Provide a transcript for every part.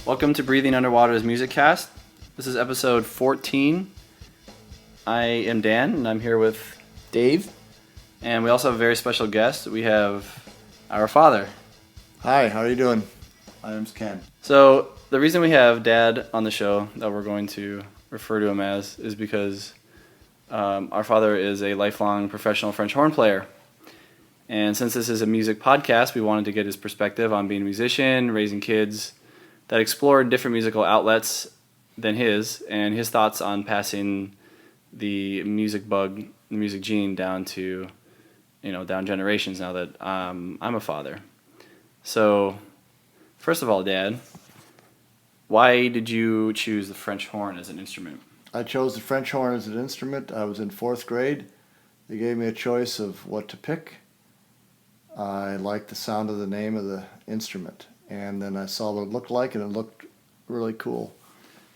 Welcome to Breathing Underwater's Musicast. This is episode 14. I am Dan, and I'm here with Dave. And we also have a very special guest. We have our father. Hi, how are you doing? My name's Ken. So the reason we have Dad on the show, that we're going to refer to him as, is because our father is a lifelong professional French horn player. And since this is a music podcast, we wanted to get his perspective on being a musician, raising kids that explored different musical outlets than his, and his thoughts on passing the music bug, the music gene down to, down generations now that I'm a father. So, first of all, Dad, why did you choose the French horn as an instrument? I chose the French horn as an instrument. I was in 4th grade. They gave me a choice of what to pick. I liked the sound of the name of the instrument. And then I saw what it looked like, and it looked really cool.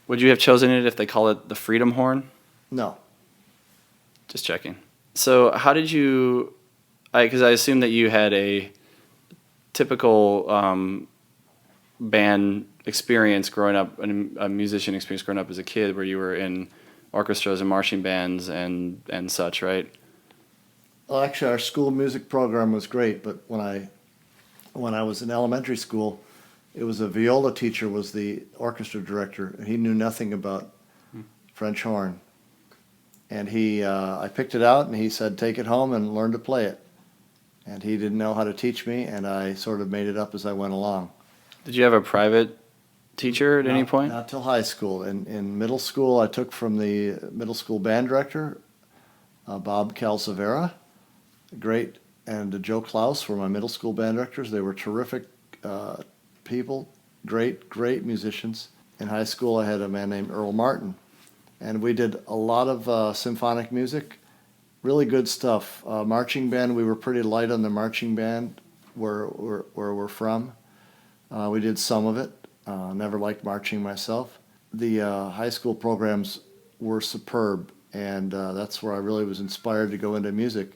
Would you have chosen it if they call it the freedom horn? No. Just checking. So how did you, because I assume that you had a typical band experience growing up, a musician experience growing up as a kid, where you were in orchestras and marching bands and such, right? Well, actually, our school music program was great, but when I was in elementary school, it was a viola teacher was the orchestra director, and he knew nothing about French horn. And I picked it out, and he said, take it home and learn to play it. And he didn't know how to teach me, and I sort of made it up as I went along. Did you have a private teacher at any point? Not till high school. In middle school, I took from the middle school band director, Bob Calzavera, great, and Joe Klaus were my middle school band directors. They were terrific people, great musicians. In high school, I had a man named Earl Martin, and we did a lot of symphonic music, really good stuff. Marching band, we were pretty light on the marching band where we're from. We did some of it. Never liked marching myself. The high school programs were superb, and that's where I really was inspired to go into music,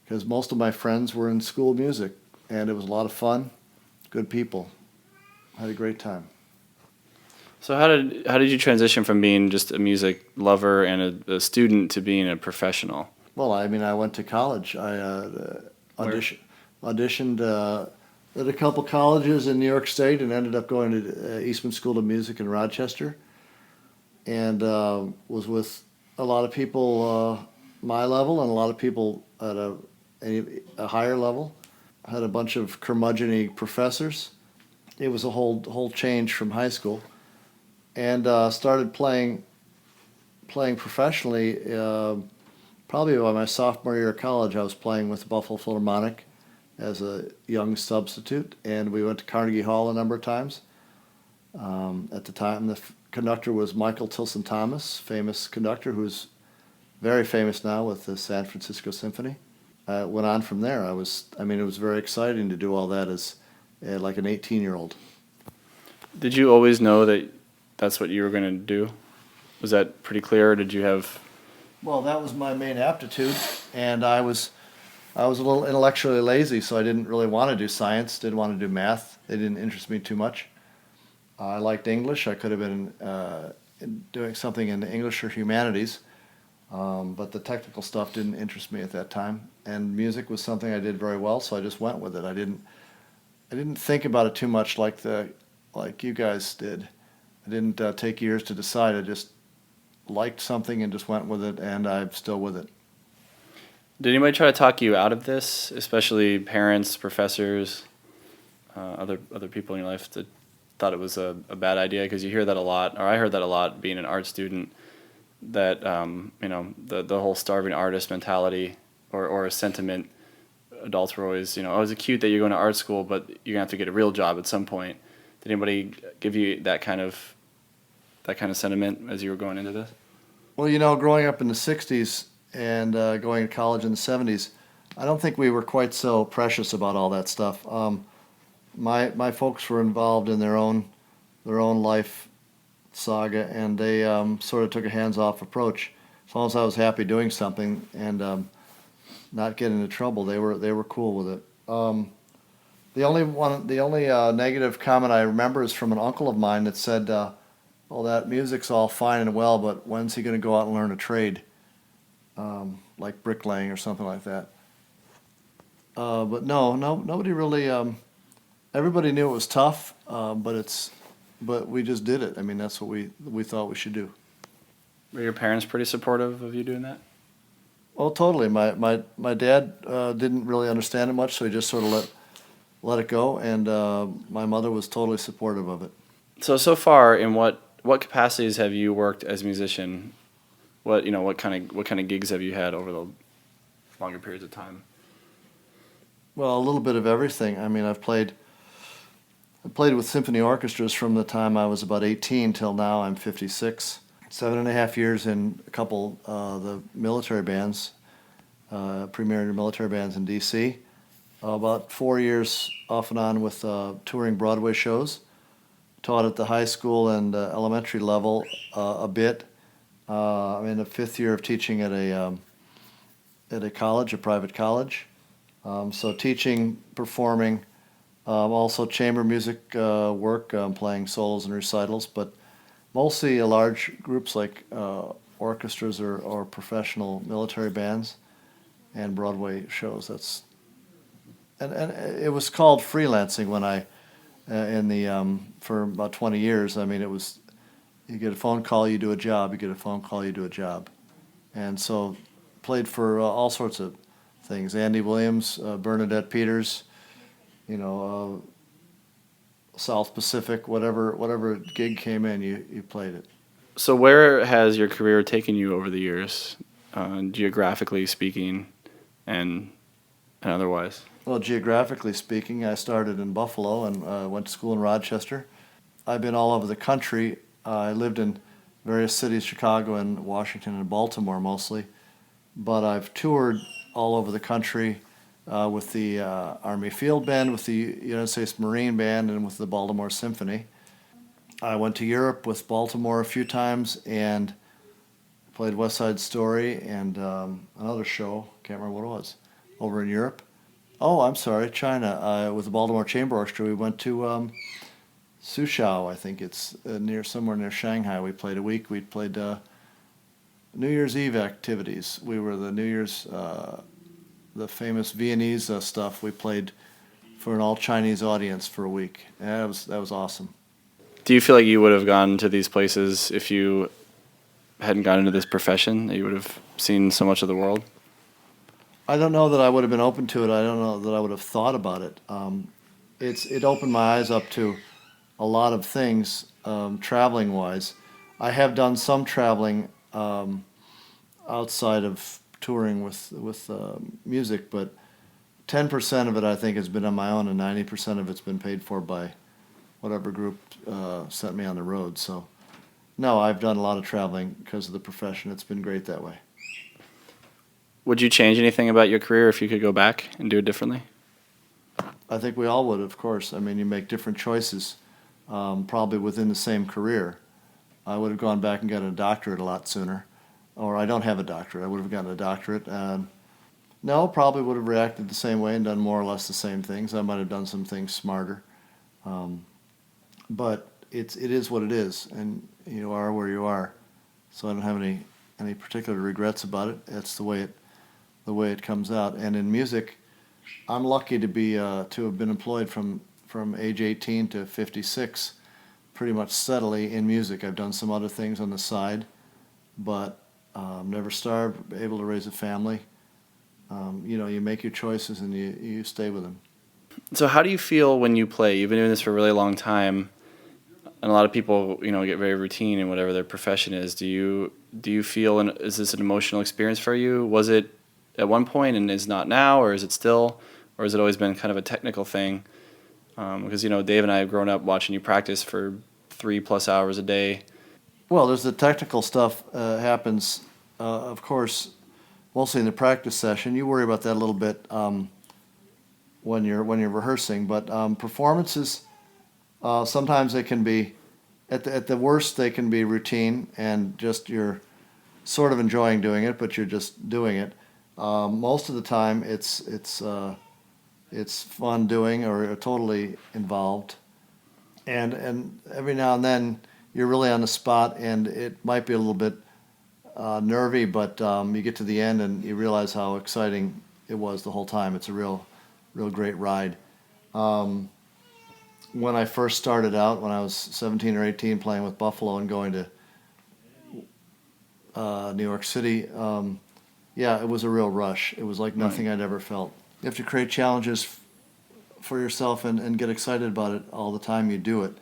because most of my friends were in school music, and it was a lot of fun, good people. I had a great time. So how did you transition from being just a music lover and a student to being a professional? Well, I went to college. I auditioned at a couple colleges in New York State and ended up going to Eastman School of Music in Rochester, and was with a lot of people my level and a lot of people at a higher level. I had a bunch of curmudgeon-y professors. It was a whole change from high school, and started playing professionally. Probably by my sophomore year of college, I was playing with the Buffalo Philharmonic as a young substitute, and we went to Carnegie Hall a number of times. At the time, the conductor was Michael Tilson Thomas, famous conductor who's very famous now with the San Francisco Symphony. Went on from there. It was very exciting to do all that as like an 18-year-old. Did you always know that that's what you were going to do? Was that pretty clear, or did you have... Well, that was my main aptitude, and I was a little intellectually lazy, so I didn't really want to do science, didn't want to do math. They didn't interest me too much. I liked English. I could have been doing something in English or humanities, but the technical stuff didn't interest me at that time. And music was something I did very well, so I just went with it. I didn't think about it too much like you guys did. I didn't take years to decide. I just liked something and just went with it, and I'm still with it. Did anybody try to talk you out of this, especially parents, professors, other people in your life that thought it was a bad idea? Because you hear that a lot, or I heard that a lot being an art student, that the whole starving artist mentality or a sentiment. Adults were always, oh, it's cute that you're going to art school, but you're gonna have to get a real job at some point. Did anybody give you that kind of sentiment as you were going into this? Well, growing up in the '60s and going to college in the '70s, I don't think we were quite so precious about all that stuff. My folks were involved in their own life saga, and they sort of took a hands-off approach. As long as I was happy doing something and not getting into trouble, they were cool with it. The only negative comment I remember is from an uncle of mine that said, "Well, that music's all fine and well, but when's he going to go out and learn a trade, like bricklaying or something like that?" But no, nobody really. Everybody knew it was tough, but we just did it. I mean, that's what we thought we should do. Were your parents pretty supportive of you doing that? Well, totally. My dad didn't really understand it much, so he just sort of let it go, and my mother was totally supportive of it. So far, in what capacities have you worked as a musician? What kind of gigs have you had over the longer periods of time? Well, a little bit of everything. I mean, I played with symphony orchestras from the time I was about 18 till now I'm 56. 7.5 years in a couple the military bands, premier military bands in D.C. About 4 years off and on with touring Broadway shows. Taught at the high school and elementary level a bit. I'm in the 5th year of teaching at a college, a private college. So teaching, performing, also chamber music work, playing solos and recitals, but mostly large groups like orchestras or professional military bands and Broadway shows. And it was called freelancing when I for about 20 years. I mean, it was, you get a phone call, you do a job. You get a phone call, you do a job. And so played for all sorts of things. Andy Williams, Bernadette Peters, South Pacific, whatever gig came in, you played it. So where has your career taken you over the years, geographically speaking, and otherwise? Well, geographically speaking, I started in Buffalo and went to school in Rochester. I've been all over the country. I lived in various cities, Chicago and Washington and Baltimore mostly, but I've toured all over the country with the Army Field Band, with the United States Marine Band, and with the Baltimore Symphony. I went to Europe with Baltimore a few times and played West Side Story and another show, can't remember what it was, over in Europe. Oh, I'm sorry, China. With the Baltimore Chamber Orchestra, we went to Suzhou, I think it's somewhere near Shanghai. We played a week. We played New Year's Eve activities. We were the New Year's, the famous Viennese stuff. We played for an all-Chinese audience for a week. And that was awesome. Do you feel like you would have gone to these places if you hadn't gotten into this profession, that you would have seen so much of the world? I don't know that I would have been open to it. I don't know that I would have thought about it. It opened my eyes up to a lot of things, traveling-wise. I have done some traveling outside of touring with music, but 10% of it I think has been on my own, and 90% of it's been paid for by whatever group sent me on the road. So, no, I've done a lot of traveling because of the profession. It's been great that way. Would you change anything about your career if you could go back and do it differently? I think we all would, of course. I mean, you make different choices, probably within the same career. I would have gone back and gotten a doctorate a lot sooner. Or I don't have a doctorate. I would have gotten a doctorate. No, probably would have reacted the same way and done more or less the same things. I might have done some things smarter. But it is what it is, and you are where you are. So I don't have any particular regrets about it. It's the way it comes out. And in music, I'm lucky to have been employed from age 18 to 56, pretty much steadily in music. I've done some other things on the side, but never starved, able to raise a family. You make your choices and you stay with them. So how do you feel when you play? You've been doing this for a really long time, and a lot of people, get very routine in whatever their profession is. Do you feel, is this an emotional experience for you? Was it at one point and is not now, or is it still, or has it always been kind of a technical thing? Because Dave and I have grown up watching you practice for 3+ hours a day. Well, there's the technical stuff happens, of course, mostly in the practice session. You worry about that a little bit when you're rehearsing, but performances sometimes they can be, at the worst they can be routine and just you're sort of enjoying doing it, but you're just doing it. Most of the time it's it's fun doing or totally involved. And every now and then you're really on the spot, and it might be a little bit nervy, but you get to the end and you realize how exciting it was the whole time. It's a real great ride. When I first started out, when I was 17 or 18, playing with Buffalo and going to New York City, yeah, it was a real rush. It was like nothing I'd ever felt. You have to create challenges for yourself and get excited about it all the time you do it.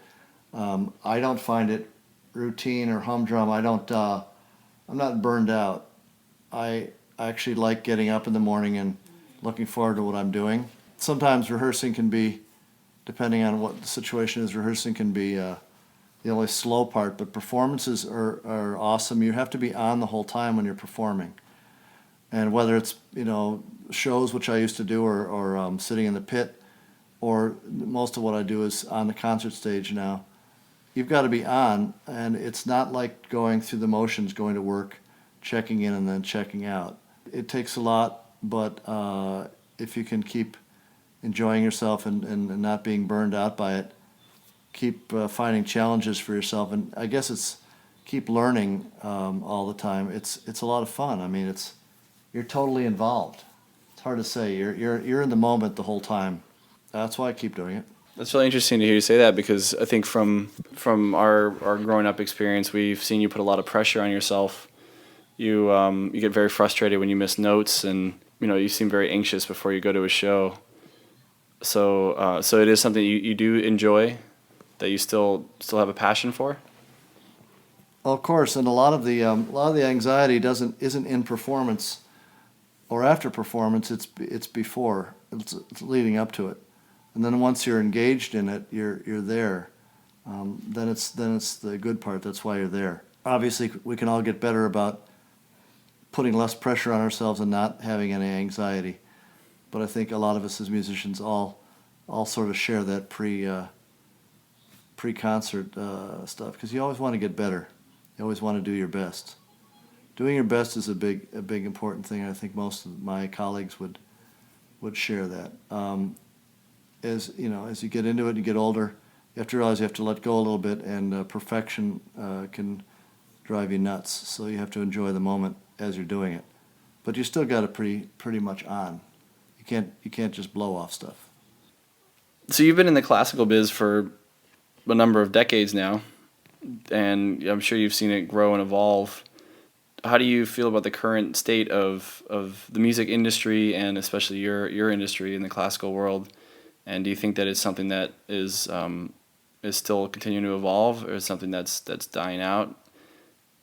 I don't find it routine or humdrum. I'm not burned out. I actually like getting up in the morning and looking forward to what I'm doing. Sometimes rehearsing can be, depending on what the situation is, rehearsing can be the only slow part, but performances are awesome. You have to be on the whole time when you're performing. And whether it's, shows, which I used to do, or sitting in the pit, or most of what I do is on the concert stage now, you've got to be on, and it's not like going through the motions, going to work, checking in, and then checking out. It takes a lot, but if you can keep enjoying yourself and not being burned out by it, keep finding challenges for yourself, and I guess it's keep learning all the time. It's a lot of fun. I mean, you're totally involved. It's hard to say. You're in the moment the whole time. That's why I keep doing it. That's really interesting to hear you say that, because I think from our growing up experience, we've seen you put a lot of pressure on yourself. You get very frustrated when you miss notes, and you seem very anxious before you go to a show. So it is something you do enjoy, that you still have a passion for. Of course, and a lot of the anxiety isn't in performance or after performance. It's before. It's leading up to it. And then once you're engaged in it, you're there. Then it's the good part. That's why you're there. Obviously, we can all get better about putting less pressure on ourselves and not having any anxiety. But I think a lot of us as musicians all sort of share that pre-concert stuff, because you always want to get better. You always want to do your best. Doing your best is a big important thing. I think most of my colleagues would share that. As you get into it, you get older, you have to realize you have to let go a little bit, and perfection can drive you nuts. So you have to enjoy the moment as you're doing it, but you still got it pretty much on. You can't just blow off stuff. So you've been in the classical biz for a number of decades now, and I'm sure you've seen it grow and evolve. How do you feel about the current state of the music industry, and especially your industry in the classical world? And do you think that it's something that is still continuing to evolve, or is something that's dying out?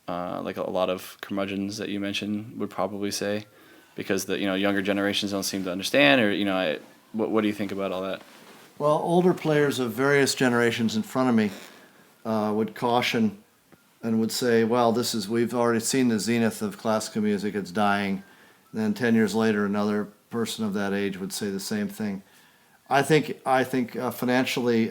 Like a lot of curmudgeons that you mentioned would probably say, because the younger generations don't seem to understand, or what do you think about all that? Well, older players of various generations in front of me would caution and would say, well, we've already seen the zenith of classical music, it's dying. And then 10 years later, another person of that age would say the same thing. I think financially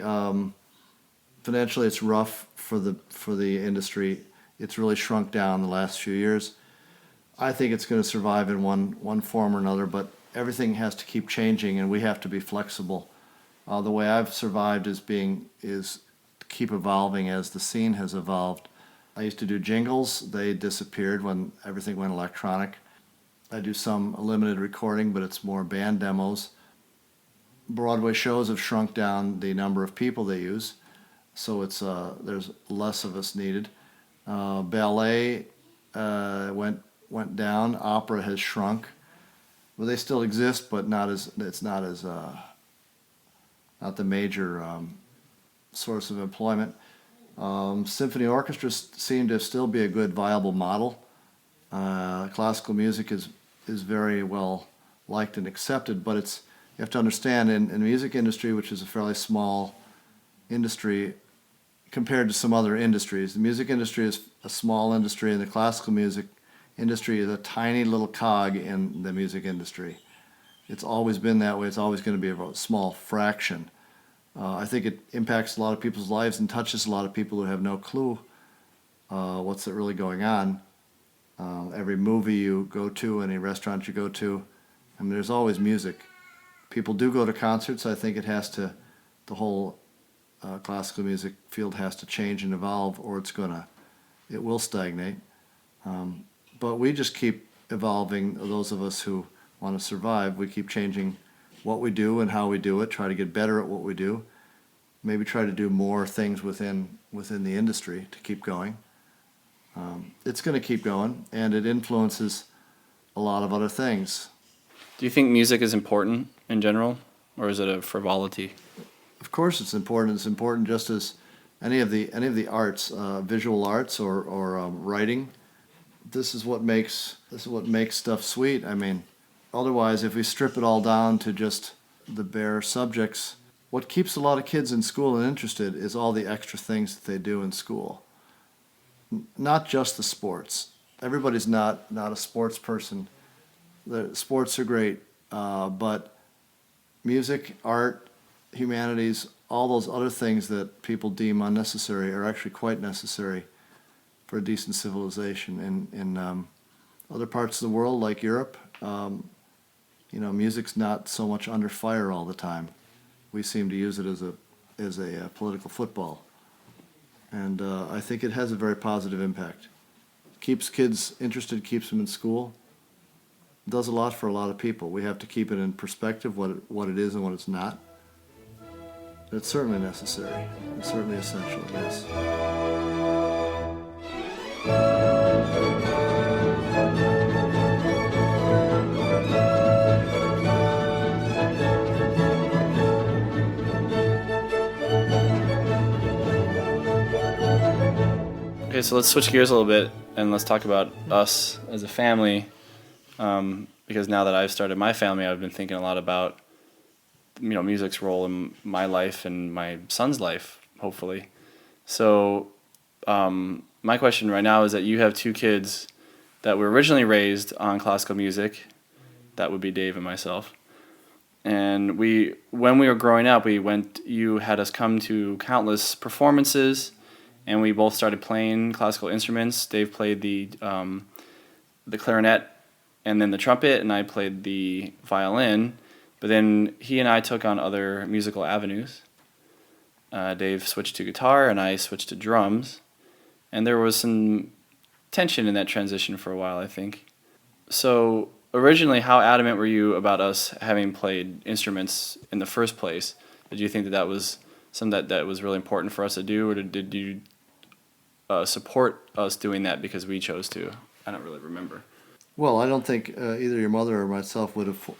it's rough for the industry. It's really shrunk down the last few years. I think it's going to survive in one form or another, but everything has to keep changing, and we have to be flexible. The way I've survived is keep evolving as the scene has evolved. I used to do jingles. They disappeared when everything went electronic. I do some limited recording, but it's more band demos. Broadway shows have shrunk down the number of people they use, so there's less of us needed. Ballet went down. Opera has shrunk. Well, they still exist, but not the major source of employment. Symphony orchestras seem to still be a good, viable model. Classical music is very well liked and accepted, but you have to understand, in the music industry, which is a fairly small industry compared to some other industries, the music industry is a small industry, and the classical music industry is a tiny little cog in the music industry. It's always been that way. It's always going to be a small fraction. I think it impacts a lot of people's lives and touches a lot of people who have no clue what's really going on. Every movie you go to, any restaurant you go to, I mean, there's always music. people do go to concerts. I think the whole classical music field has to change and evolve, or it will stagnate. But we just keep evolving. Those of us who want to survive, we keep changing what we do and how we do it. Try to get better at what we do. Maybe try to do more things within the industry to keep going. It's going to keep going, and it influences a lot of other things. Do you think music is important in general, or is it a frivolity? Of course, it's important. It's important just as any of the arts, visual arts or writing. This is what makes stuff sweet. I mean, otherwise, if we strip it all down to just the bare subjects, what keeps a lot of kids in school and interested is all the extra things that they do in school. Not just the sports. Everybody's not a sports person. The sports are great, but music, art, humanities, all those other things that people deem unnecessary are actually quite necessary for a decent civilization. In other parts of the world, like Europe, music's not so much under fire all the time. We seem to use it as a political football. And I think it has a very positive impact. Keeps kids interested, keeps them in school. Does a lot for a lot of people. We have to keep it in perspective, what it is and what it's not. It's certainly necessary. It's certainly essential, yes. Okay, so let's switch gears a little bit and let's talk about us as a family. Because now that I've started my family, I've been thinking a lot about music's role in my life and my son's life, hopefully. So my question right now is that you have two kids that were originally raised on classical music. That would be Dave and myself. And when we were growing up, you had us come to countless performances, and we both started playing classical instruments. Dave played the clarinet and then the trumpet, and I played the violin. But then he and I took on other musical avenues. Dave switched to guitar, and I switched to drums. And there was some tension in that transition for a while, I think. So originally, how adamant were you about us having played instruments in the first place? Did you think that was something that was really important for us to do, or did you support us doing that because we chose to? I don't really remember. Well, I don't think either your mother or myself would have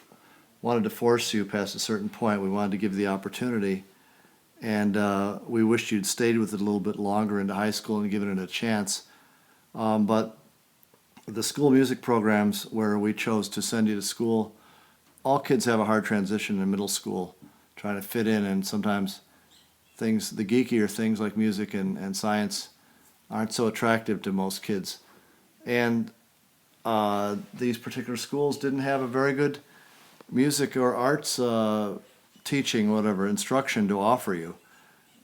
wanted to force you past a certain point. We wanted to give you the opportunity, and we wished you'd stayed with it a little bit longer into high school and given it a chance. But the school music programs where we chose to send you to school, all kids have a hard transition in middle school, trying to fit in, and sometimes the geekier things like music and science aren't so attractive to most kids. And these particular schools didn't have a very good music or arts teaching, instruction to offer you.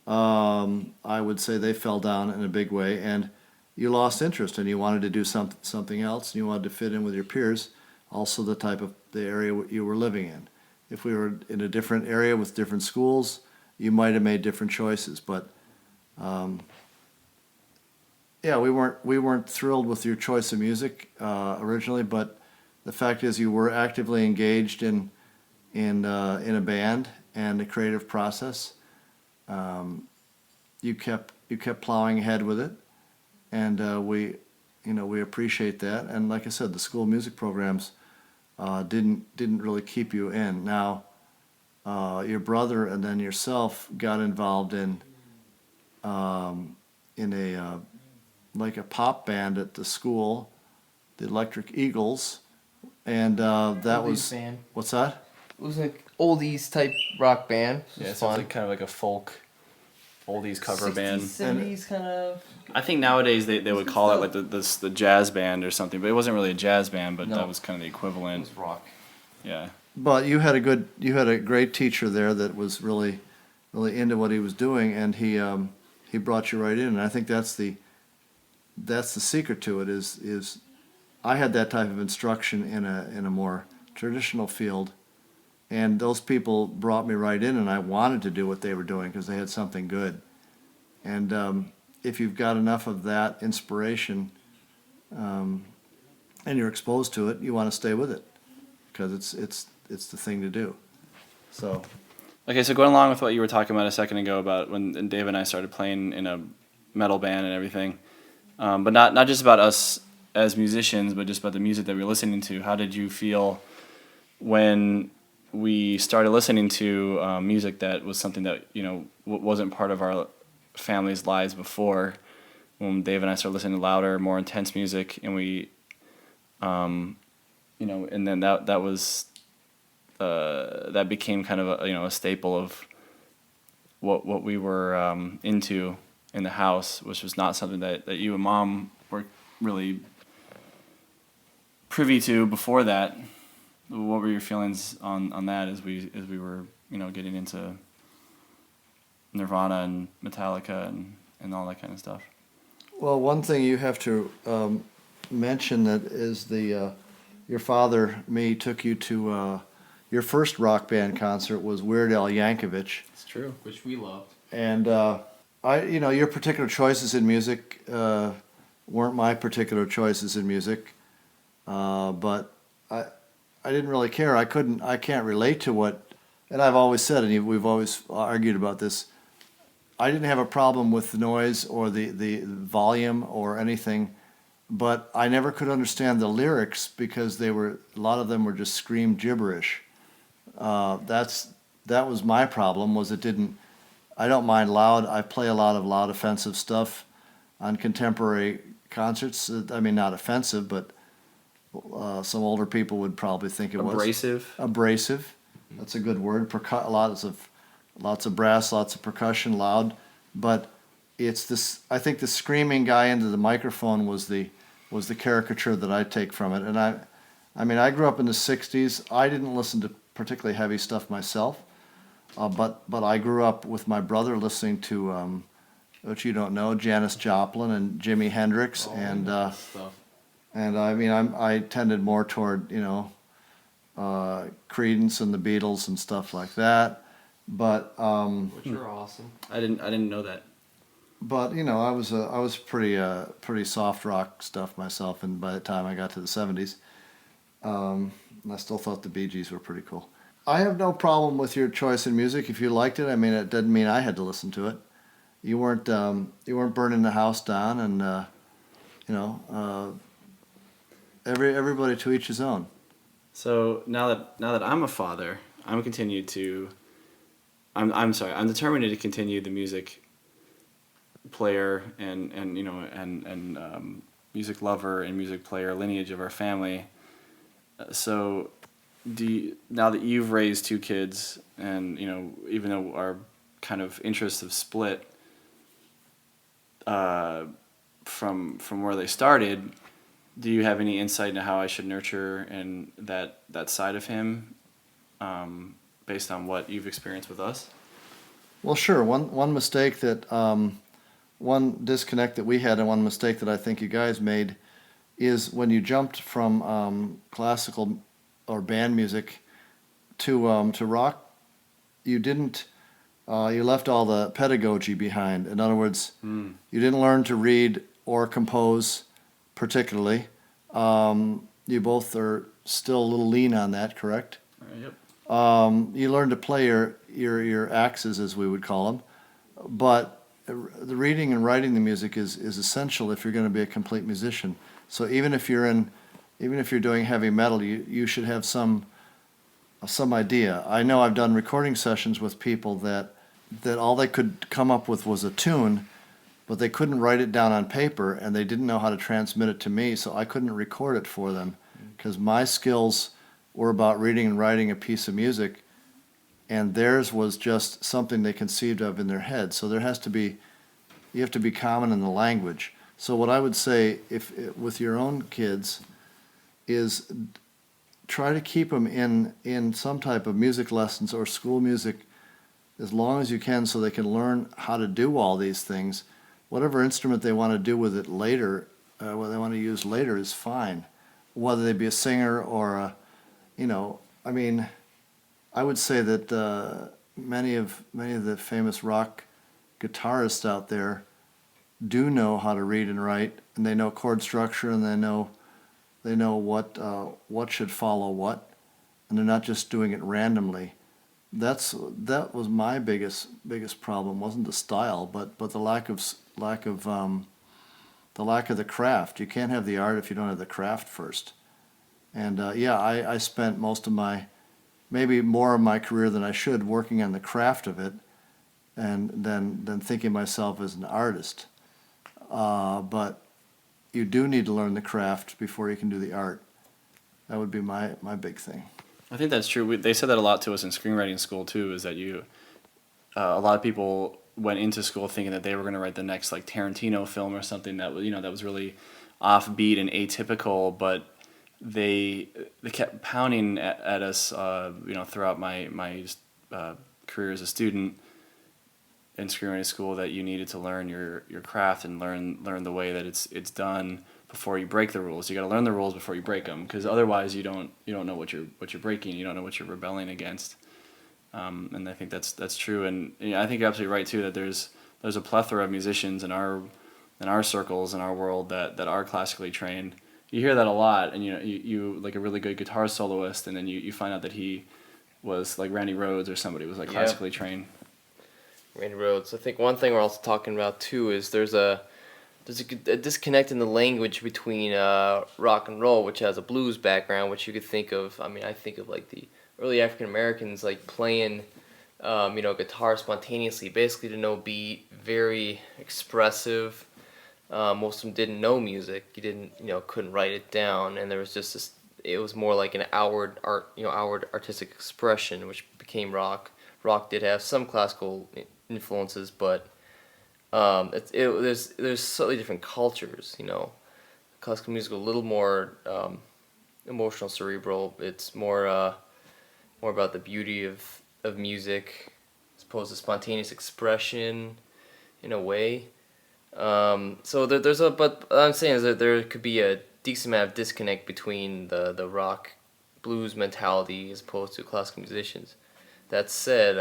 I would say they fell down in a big way, and you lost interest, and you wanted to do something else, and you wanted to fit in with your peers, also the area you were living in. If we were in a different area with different schools, you might have made different choices, but we weren't thrilled with your choice of music originally, but the fact is you were actively engaged in a band and a creative process. You kept plowing ahead with it, and we appreciate that. And like I said, the school music programs didn't really keep you in. Now, your brother and then yourself got involved in a pop band at the school, the Electric Eagles, and that was band. What's that? It was like oldies type rock band. Yeah, It so was it's kind of like a folk oldies cover 60s, band. 70s kind of. I think nowadays they would call it like the jazz band or something, but it wasn't really a jazz band, but No. that was kind of the It equivalent. was rock. Yeah. But you had a great teacher there that was really into what he was doing, and he brought you right in. And I think that's the secret to it is I had that type of instruction in a more traditional field And those people brought me right in, and I wanted to do what they were doing because they had something good. And if you've got enough of that inspiration and you're exposed to it, you want to stay with it because it's the thing to do. So, Okay, so going along with what you were talking about a second ago about when Dave and I started playing in a metal band and everything, but not just about us as musicians, but just about the music that we were listening to. How did you feel when we started listening to music that was something that wasn't part of our family's lives before? When Dave and I started listening to louder, more intense music, and we, and then that was. That became kind of a staple of what we were into in the house, which was not something that you and Mom were really privy to before that. What were your feelings on that as we were getting into Nirvana and Metallica and all that kind of stuff? well, one thing you have to mention that is your father, me, took you to your first rock band concert was Weird Al Yankovic. It's true. Which we loved. And your particular choices in music weren't my particular choices in music, but I didn't really care. I can't relate to what, and I've always said, and we've always argued about this. I didn't have a problem with the noise or the volume or anything, but I never could understand the lyrics because a lot of them were just scream gibberish. That was my problem. I don't mind loud. I play a lot of loud, offensive stuff on contemporary concerts. I mean, not offensive, but some older people would probably think it was Abrasive. abrasive. That's a good word. Lots of brass, lots of percussion, loud. But it's this. I think the screaming guy into the microphone was the caricature that I take from it. And I grew up in the '60s. I didn't listen to particularly heavy stuff myself, but I grew up with my brother listening to, which you don't know, Janis Joplin and Jimi Hendrix, and I tended more toward Creedence and the Beatles and stuff like that, but Which are awesome. I didn't know that. But I was pretty soft rock stuff myself, and by the time I got to the '70s. And I still thought the Bee Gees were pretty cool. I have no problem with your choice in music. If you liked it, it doesn't mean I had to listen to it. You weren't burning the house down, and everybody to each his own. So now that I'm a father, I'm determined to continue the music player and music lover and music player lineage of our family. So, now that you've raised two kids, and even though our kind of interests have split from where they started, do you have any insight into how I should nurture and that side of him, based on what you've experienced with us? Well, sure. One mistake one disconnect that we had, and one mistake that I think you guys made, is when you jumped from classical or band music to rock, you left all the pedagogy behind. In other words, you didn't learn to read or compose particularly. You both are still a little lean on that, correct? Yep. You learned to play your axes, as we would call them, but the reading and writing the music is essential if you're going to be a complete musician. So even if you're doing heavy metal, you should have some idea. I know I've done recording sessions with people that all they could come up with was a tune, but they couldn't write it down on paper, and they didn't know how to transmit it to me, so I couldn't record it for them because my skills were about reading and writing a piece of music, and theirs was just something they conceived of in their head. So you have to be common in the language. So what I would say, with your own kids, is try to keep them in some type of music lessons or school music as long as you can, so they can learn how to do all these things. Whatever instrument they want to do with it later, what they want to use later is fine. Whether they be a singer or I would say that many of the famous rock guitarists out there do know how to read and write, and they know chord structure, and they know what should follow what, and they're not just doing it randomly. That was my biggest problem. Wasn't the style, but the lack of the craft. You can't have the art if you don't have the craft first. And I spent maybe more of my career than I should working on the craft of it, and then thinking of myself as an artist. But you do need to learn the craft before you can do the art. That would be my big thing. I think that's true. They said that a lot to us in screenwriting school too. Is that a lot of people went into school thinking that they were going to write the next like Tarantino film or something that was really offbeat and atypical, but they kept pounding at us throughout my career as a student in screenwriting school that you needed to learn your craft and learn the way that it's done before you break the rules. You got to learn the rules before you break them, because otherwise you don't know what you're breaking. You don't know what you're rebelling against. And I think that's true. And I think you're absolutely right too that there's a plethora of musicians in our circles in our world that are classically trained. You hear that a lot, and you like a really good guitar soloist, and then you find out that he was like Randy Rhoads or somebody was like classically trained. Randy Rhoads. I think one thing we're also talking about too is there's a disconnect in the language between rock and roll, which has a blues background, which you could think of. I mean, I think of like the early African Americans like playing, guitar spontaneously, basically to no beat, very expressive. Most of them didn't know music. You couldn't write it down, and there was just this. It was more like an outward artistic expression, which became rock. Rock did have some classical influences, but there's slightly different cultures. Classical music a little more emotional, cerebral. It's more about the beauty of music as opposed to spontaneous expression, in a way. But what I'm saying is that there could be a decent amount of disconnect between the rock blues mentality as opposed to classical musicians. That said,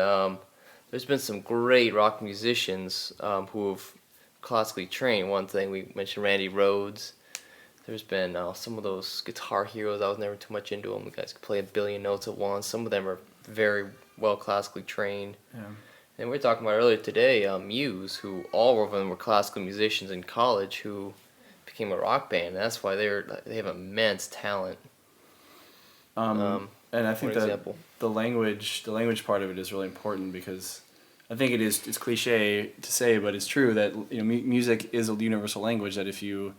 there's been some great rock musicians who have classically trained. One thing, we mentioned Randy Rhoads. There's been some of those guitar heroes. I was never too much into them. The guys could play a billion notes at once. Some of them are very well classically trained. Yeah. And we were talking about earlier today, Muse, who all of them were classical musicians in college who became a rock band. That's why they have immense talent. And I think that the language part of it is really important, because I think it's cliche to say, but it's true that music is a universal language that if you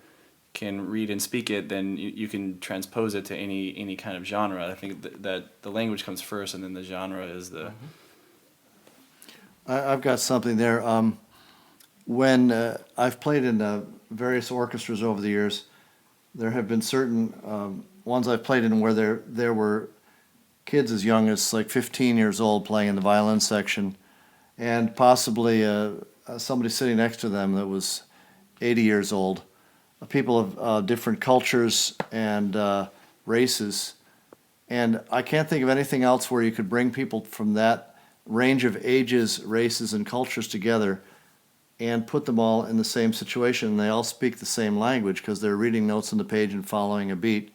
can read and speak it, then you can transpose it to any kind of genre. I think that the language comes first, and then the genre is the. Mm-hmm. I've got something there. When I've played in various orchestras over the years, there have been certain ones I've played in where there were kids as young as like 15 years old playing in the violin section, and possibly somebody sitting next to them that was 80 years old. People of different cultures and races. And I can't think of anything else where you could bring people from that range of ages, races, and cultures together and put them all in the same situation. And they all speak the same language because they're reading notes on the page and following a beat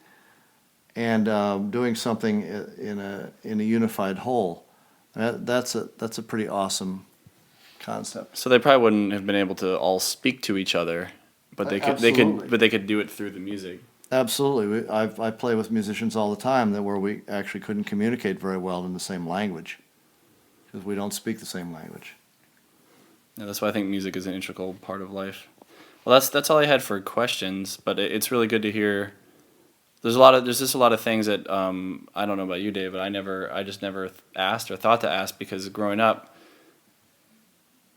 and doing something in a unified whole. That's a pretty awesome concept. So they probably wouldn't have been able to all speak to each other, but they could do it through the music. Absolutely. I play with musicians all the time where we actually couldn't communicate very well in the same language because we don't speak the same language. Yeah, that's why I think music is an integral part of life. Well, that's all I had for questions, but it's really good to hear. There's just a lot of things that I don't know about you, Dave, but I just never asked or thought to ask, because growing up,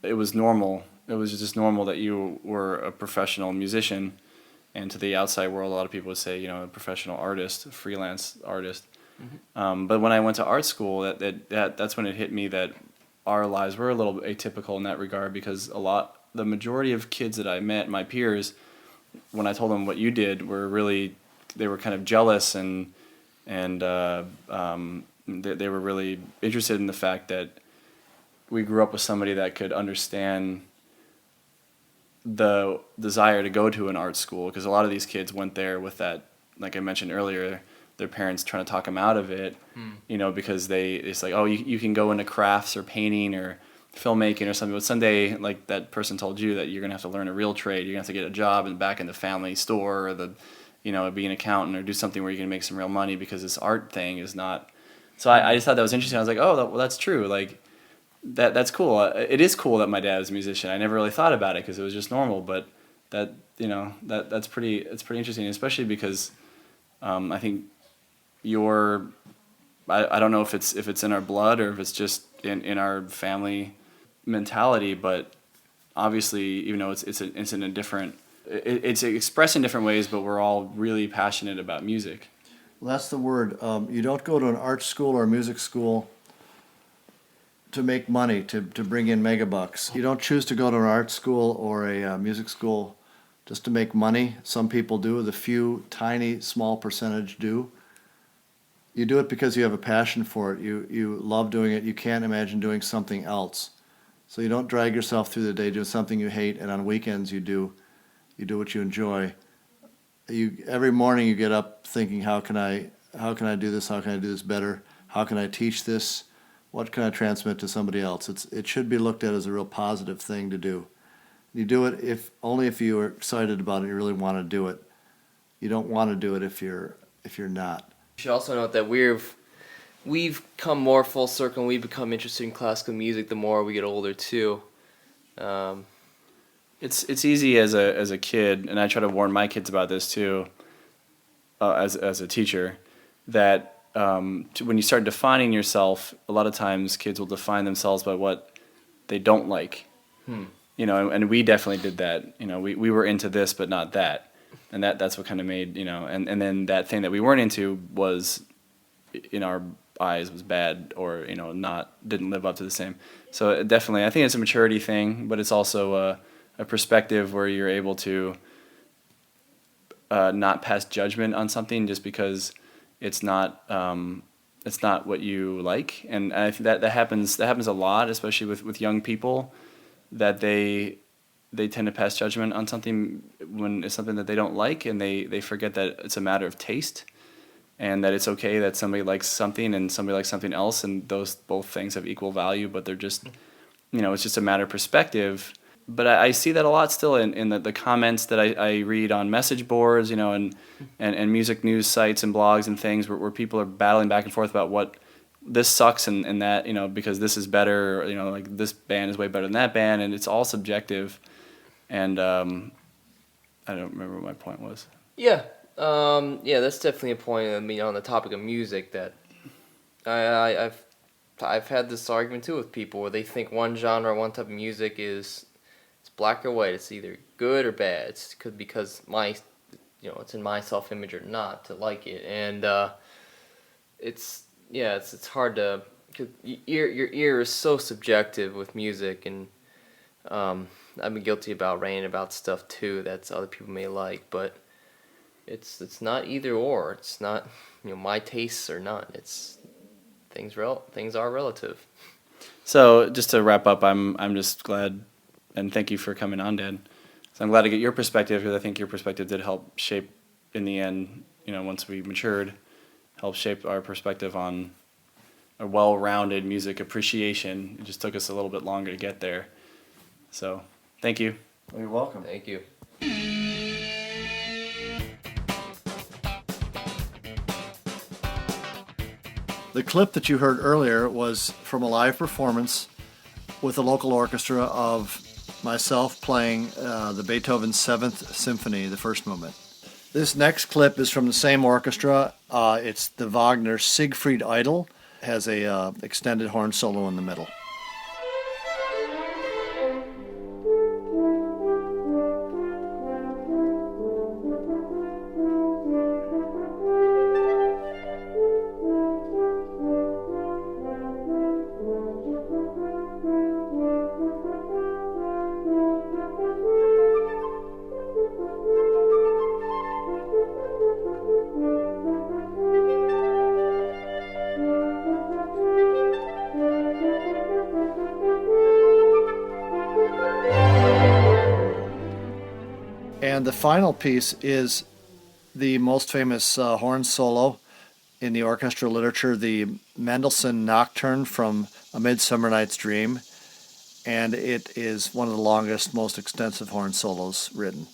it was normal. It was just normal that you were a professional musician, and to the outside world, a lot of people would say, a professional artist, a freelance artist. Mm-hmm. But when I went to art school, that's when it hit me that our lives were a little atypical in that regard, because the majority of kids that I met, my peers, when I told them what you did, they were kind of jealous and they were really interested in the fact that we grew up with somebody that could understand the desire to go to an art school, because a lot of these kids went there with that, like I mentioned earlier, their parents trying to talk them out of it, because it's like, oh, you can go into crafts or painting or filmmaking or something, but someday, like that person told you, that you're going to have to learn a real trade. You're going to have to get a job back in the family store, or be an accountant, or do something where you can make some real money, because this art thing is not. So I just thought that was interesting. I was like, oh, well, that's true. Like, that's cool. It is cool that my dad was a musician. I never really thought about it because it was just normal, but that's pretty interesting, especially because I think I don't know if it's in our blood or if it's just in our family mentality, but obviously, even though it's in a different, it's expressed in different ways, but we're all really passionate about music. Well, that's the word. You don't go to an art school or a music school to make money, to bring in megabucks. You don't choose to go to an art school or a music school just to make money. Some people do. The few, tiny, small percentage do. You do it because you have a passion for it. You love doing it. You can't imagine doing something else. So you don't drag yourself through the day doing something you hate, and on weekends you do what you enjoy. Every morning you get up thinking, how can I do this? How can I do this better? How can I teach this? What can I transmit to somebody else? It should be looked at as a real positive thing to do. You do it only if you are excited about it and you really want to do it. You don't want to do it if you're not. You should also note that we've come more full circle, and we've become interested in classical music the more we get older too. It's easy as a kid, and I try to warn my kids about this too, as a teacher, that when you start defining yourself, a lot of times kids will define themselves by what they don't like. And we definitely did that. We were into this but not that, and that's what kind of made, and then that thing that we weren't into was, in our eyes, was bad, or didn't live up to the same. So definitely, I think it's a maturity thing, but it's also a perspective where you're able to not pass judgment on something just because it's not what you like. And I think that happens a lot, especially with young people, that they tend to pass judgment on something when it's something that they don't like, and they forget that it's a matter of taste, and that it's okay that somebody likes something and somebody likes something else, and those both things have equal value, but they're just, it's just a matter of perspective. But I see that a lot still in the comments that I read on message boards, and music news sites and blogs and things where people are battling back and forth about what this sucks and that, because this is better, or, like this band is way better than that band, and it's all subjective. And I don't remember what my point was. Yeah, that's definitely a point. I mean, on the topic of music, that I've had this argument too with people where they think one genre, one type of music is black or white. It's either good or bad. It's because it's in my self-image or not to like it, and it's hard to. Cause your ear is so subjective with music, and I've been guilty about ranting about stuff too that other people may like, but it's not either or. It's not my tastes or not. It's things are relative. So just to wrap up, I'm just glad. And thank you for coming on, Dad. So I'm glad to get your perspective, because I think your perspective did help shape, in the end, once we matured, help shape our perspective on a well-rounded music appreciation. It just took us a little bit longer to get there. So thank you. Well, you're welcome. Thank you. The clip that you heard earlier was from a live performance with a local orchestra of myself playing the Beethoven 7th Symphony, the first movement. This next clip is from the same orchestra. It's the Wagner Siegfried Idyl. It has a extended horn solo in the middle. And the final piece is the most famous horn solo in the orchestra literature, the Mendelssohn Nocturne from A Midsummer Night's Dream. And it is one of the longest, most extensive horn solos written.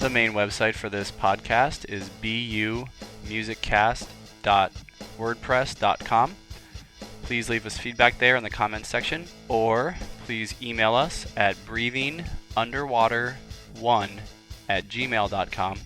The main website for this podcast is bumusicast.wordpress.com. Please leave us feedback there in the comments section, or please email us at breathingunderwater1@gmail.com.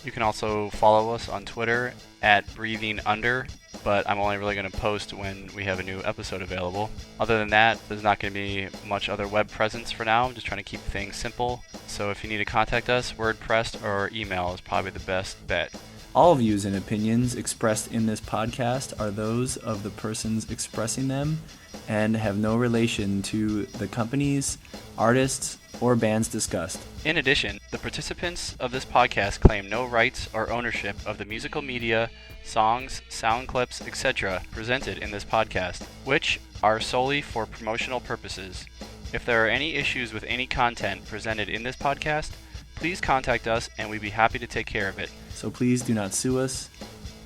You can also follow us on Twitter at breathingunder, but I'm only really going to post when we have a new episode available. Other than that, there's not going to be much other web presence for now. I'm just trying to keep things simple. So if you need to contact us, WordPress or email is probably the best bet. All views and opinions expressed in this podcast are those of the persons expressing them and have no relation to the companies, artists, or bands discussed. In addition, the participants of this podcast claim no rights or ownership of the musical media, songs, sound clips, etc. presented in this podcast, which are solely for promotional purposes. If there are any issues with any content presented in this podcast, please contact us and we'd be happy to take care of it. So please do not sue us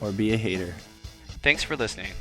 or be a hater. Thanks for listening.